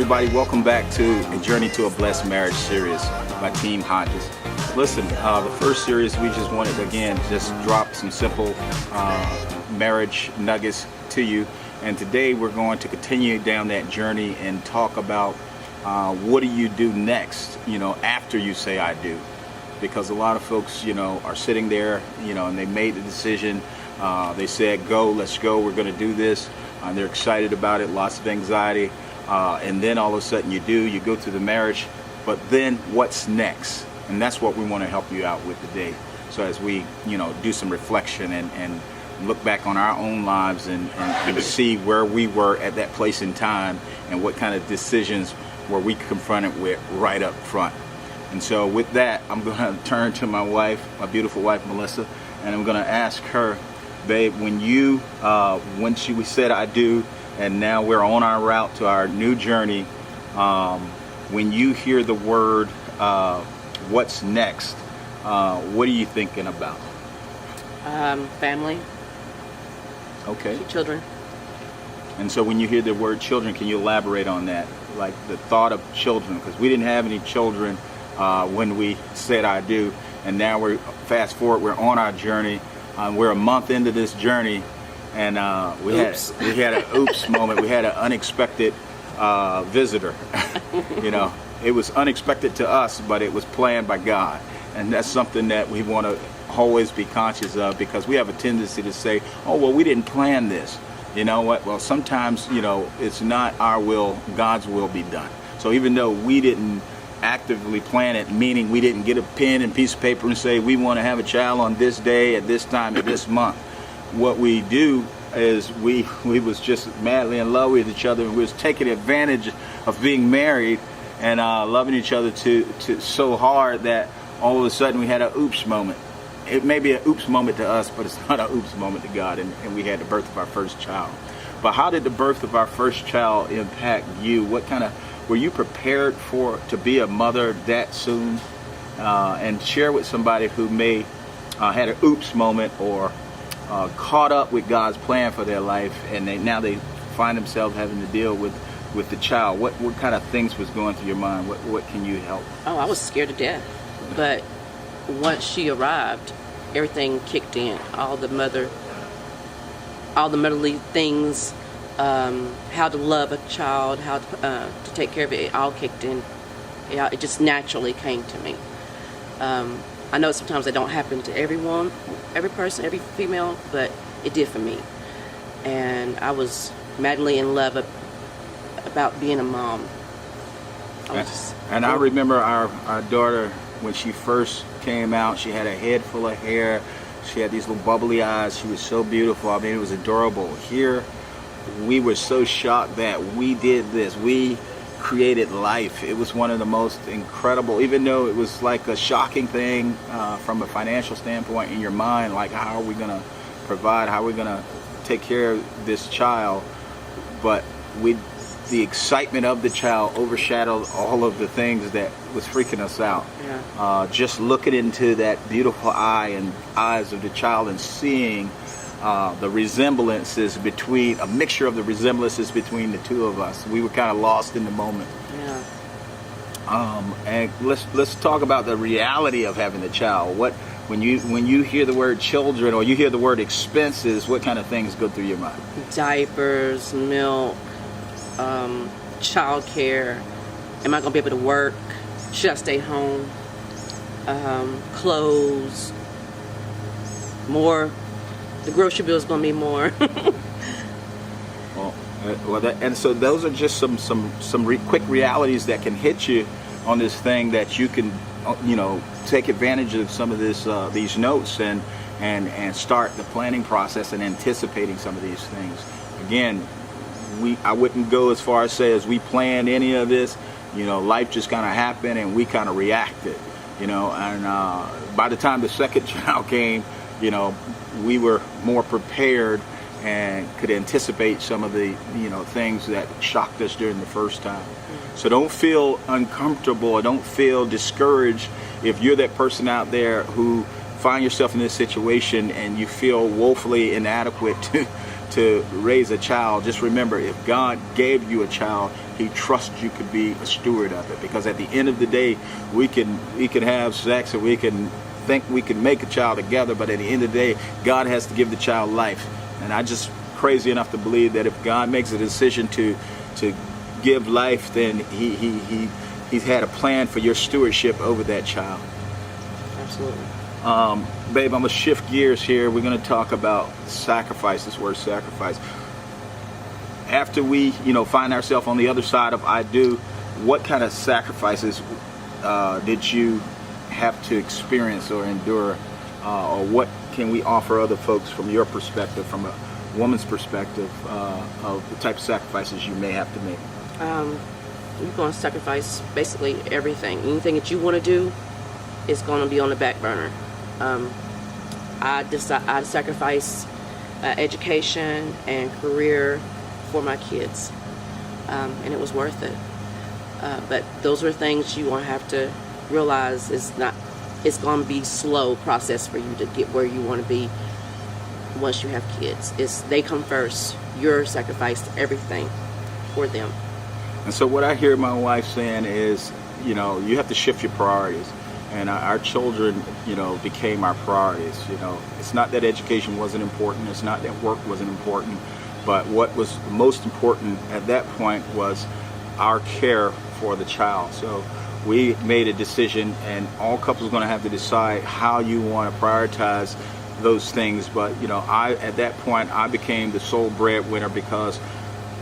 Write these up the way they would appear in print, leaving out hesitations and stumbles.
everybody, welcome back to A Journey to a Blessed Marriage series by Team Hodges. Listen, the first series we just wanted to again just drop some simple marriage nuggets to you, and today we're going to continue down that journey and talk about what do you do next, after you say I do. Because a lot of folks, are sitting there, and they made the decision. They said, go, let's go, we're going to do this. And they're excited about it, lots of anxiety. And then all of a sudden you go through the marriage. But then what's next? And that's what we want to help you out with today. So as we, do some reflection and look back on our own lives and see where we were at that place in time and what kind of decisions were we confronted with right up front. And so with that, I'm going to turn to my wife, my beautiful wife, Melissa, and I'm going to ask her, babe, when we said I do, and now we're on our route to our new journey, when you hear the word, what's next, what are you thinking about? Family. Okay. Children. And so when you hear the word children, can you elaborate on that? Like the thought of children, because we didn't have any children when we said I do, and now we're fast forward, we're on our journey. We're a month into this journey, and we had an oops moment. We had an unexpected visitor. It was unexpected to us, but it was planned by God, and that's something that we want to always be conscious of, because we have a tendency to say, "Oh, well, we didn't plan this." You know what? Well, sometimes it's not our will; God's will be done. So even though we didn't actively plan it, meaning we didn't get a pen and piece of paper and say we want to have a child on this day at this time at this month. What we do is we was just madly in love with each other, and we was taking advantage of being married and loving each other to so hard that all of a sudden we had an oops moment. It may be an oops moment to us, but it's not an oops moment to God, and we had the birth of our first child. But how did the birth of our first child impact you? Were you prepared to be a mother that soon? And share with somebody who may had an oops moment or caught up with God's plan for their life, and now they find themselves having to deal with the child. What kind of things was going through your mind? What can you help? Oh, I was scared to death. But once she arrived, everything kicked in. All the motherly things. How to love a child, how to take care of it, it all kicked in. It just naturally came to me. I know sometimes it don't happen to everyone, every person, every female, but it did for me. And I was madly in love about being a mom. I remember our daughter, when she first came out, she had a head full of hair. She had these little bubbly eyes. She was so beautiful. I mean, it was adorable. Here, we were so shocked that we did this. We created life. It was one of the most incredible, even though it was like a shocking thing from a financial standpoint in your mind, like how are we going to provide, how are we going to take care of this child? But the excitement of the child overshadowed all of the things that was freaking us out. Yeah. Just looking into that beautiful eyes of the child and seeing the resemblances a mixture of the resemblances between the two of us. We were kind of lost in the moment. Yeah. And let's talk about the reality of having a child. When you hear the word children or you hear the word expenses, what kind of things go through your mind? Diapers, milk, child care. Am I going to be able to work? Should I stay home? Clothes. More. The grocery bill is going to be more. And so those are just some quick realities that can hit you on this thing, that you can take advantage of some of these notes and start the planning process and anticipating some of these things. Again, I wouldn't go as far as say as we planned any of this. Life just kind of happened and we kind of reacted. And by the time the second child came, we were more prepared and could anticipate some of the things that shocked us during the first time. So don't feel uncomfortable or don't feel discouraged if you're that person out there who find yourself in this situation and you feel woefully inadequate to raise a child, just remember, if God gave you a child, he trusts you could be a steward of it. Because at the end of the day, we can have sex and we can think we can make a child together, but at the end of the day, God has to give the child life. And I just crazy enough to believe that if God makes a decision to give life, then he's had a plan for your stewardship over that child. Absolutely. Babe, I'm gonna shift gears here. We're gonna talk about sacrifice, this word sacrifice. After we, find ourselves on the other side of I do, what kind of sacrifices did you have to experience or endure, or what can we offer other folks from your perspective, from a woman's perspective, of the type of sacrifices you may have to make? You're going to sacrifice basically everything. Anything that you want to do is going to be on the back burner. I sacrifice education and career for my kids, and it was worth it. But those are things you want to have to realize it's going to be slow process for you to get where you want to be once you have kids. They come first. You're sacrificed everything for them. And so what I hear my wife saying is, you have to shift your priorities. And our children, became our priorities. It's not that education wasn't important. It's not that work wasn't important. But what was most important at that point was our care for the child. So we made a decision, and all couples are going to have to decide how you want to prioritize those things. But at that point I became the sole breadwinner because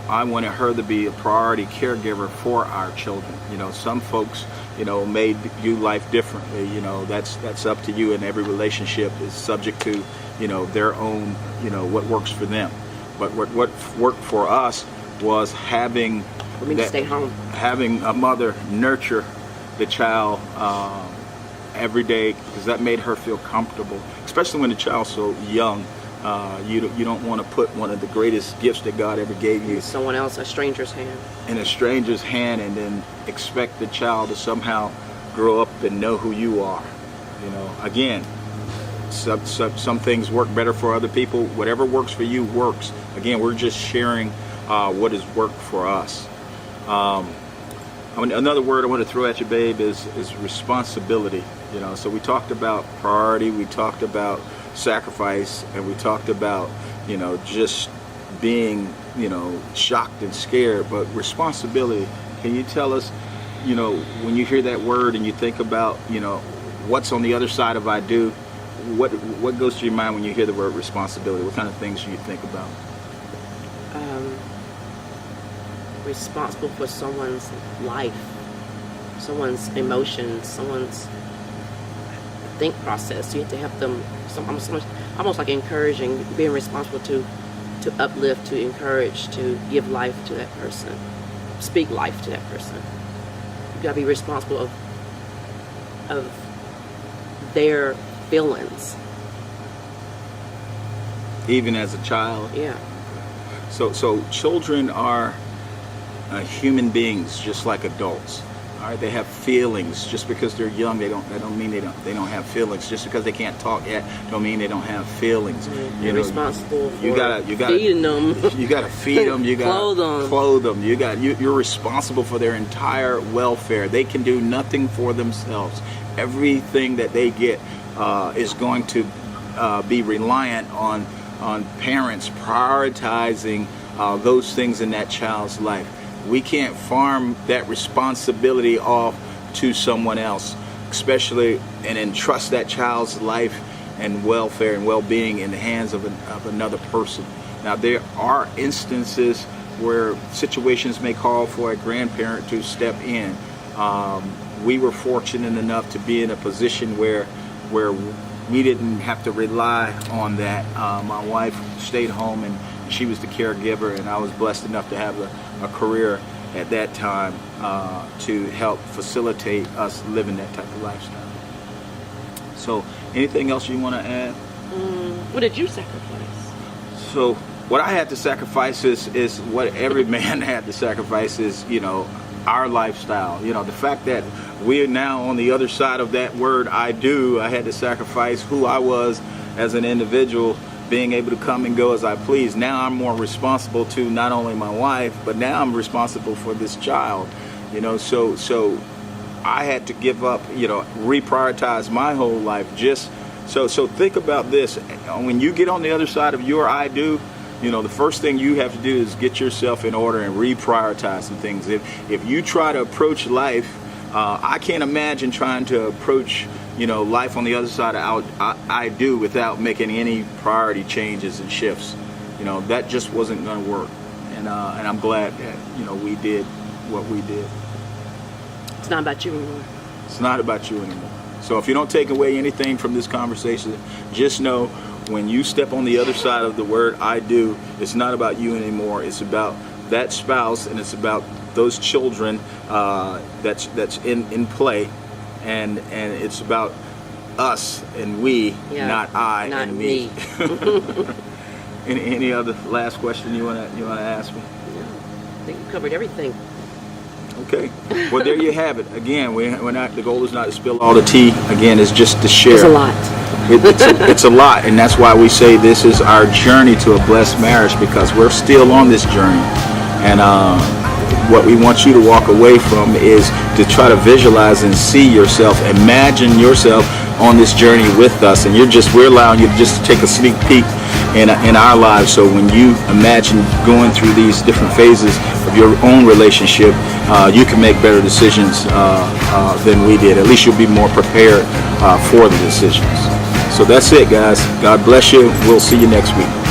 I wanted her to be a priority caregiver for our children. Some folks may view life differently. That's up to you, and every relationship is subject to their own what works for them. But what worked for us was having to stay home, having a mother nurture the child every day, because that made her feel comfortable, especially when the child's so young. You don't want to put one of the greatest gifts that God ever gave you someone else, a stranger's hand, in a stranger's hand, and then expect the child to somehow grow up and know who you are. Again, some things work better for other people. Whatever works for you works. Again, we're just sharing what has worked for us. Another word I want to throw at you, babe, is responsibility. So we talked about priority, we talked about sacrifice, and we talked about just being shocked and scared. But responsibility, can you tell us, when you hear that word and you think about what's on the other side of I do, what goes through your mind when you hear the word responsibility? What kind of things do you think about? Responsible for someone's life, someone's emotions, someone's think process. You have to help them, almost like encouraging, being responsible to uplift, to encourage, to give life to that person, speak life to that person. You gotta be responsible of their feelings. Even as a child? Yeah. So children are human beings just like adults. All right, they have feelings. Just because they're young, that don't mean they don't have feelings. Just because they can't talk yet, don't mean they don't have feelings. You're responsible for feeding them. You gotta feed them. You gotta clothe them. You're responsible for their entire welfare. They can do nothing for themselves. Everything that they get is going to be reliant on parents prioritizing those things in that child's life. We can't farm that responsibility off to someone else, especially, and entrust that child's life and welfare and well-being in the hands of another person. Now, there are instances where situations may call for a grandparent to step in. We were fortunate enough to be in a position where we didn't have to rely on that. My wife stayed home and she was the caregiver, and I was blessed enough to have a career at that time to help facilitate us living that type of lifestyle. So, anything else you want to add? What did you sacrifice? So, what I had to sacrifice is what every man had to sacrifice is, our lifestyle. The fact that we're now on the other side of that word I do, I had to sacrifice who I was as an individual being able to come and go as I please. Now I'm more responsible to not only my wife, but now I'm responsible for this child. So I had to give up, reprioritize my whole life. So think about this. When you get on the other side of your I do, the first thing you have to do is get yourself in order and reprioritize some things. If you try to approach life, I can't imagine trying to approach life on the other side of I do without making any priority changes and shifts. That just wasn't going to work. And I'm glad that we did what we did. It's not about you anymore. It's not about you anymore. So if you don't take away anything from this conversation, just know when you step on the other side of the word I do, it's not about you anymore. It's about that spouse, and it's about those children that's in play, and it's about us and we, not I not and me. Any other last question you wanna ask me? No, I think you covered everything. Okay. Well, there you have it. Again, we're not. The goal is not to spill all the tea. Again, it's just to share. It's a lot. It's a lot, and that's why we say this is our journey to a blessed marriage, because we're still on this journey. And what we want you to walk away from is to try to visualize and see yourself, imagine yourself on this journey with us, and we're allowing you to just take a sneak peek in our lives. So when you imagine going through these different phases of your own relationship, you can make better decisions than we did. At least you'll be more prepared for the decisions. So that's it, guys. God bless you. We'll see you next week.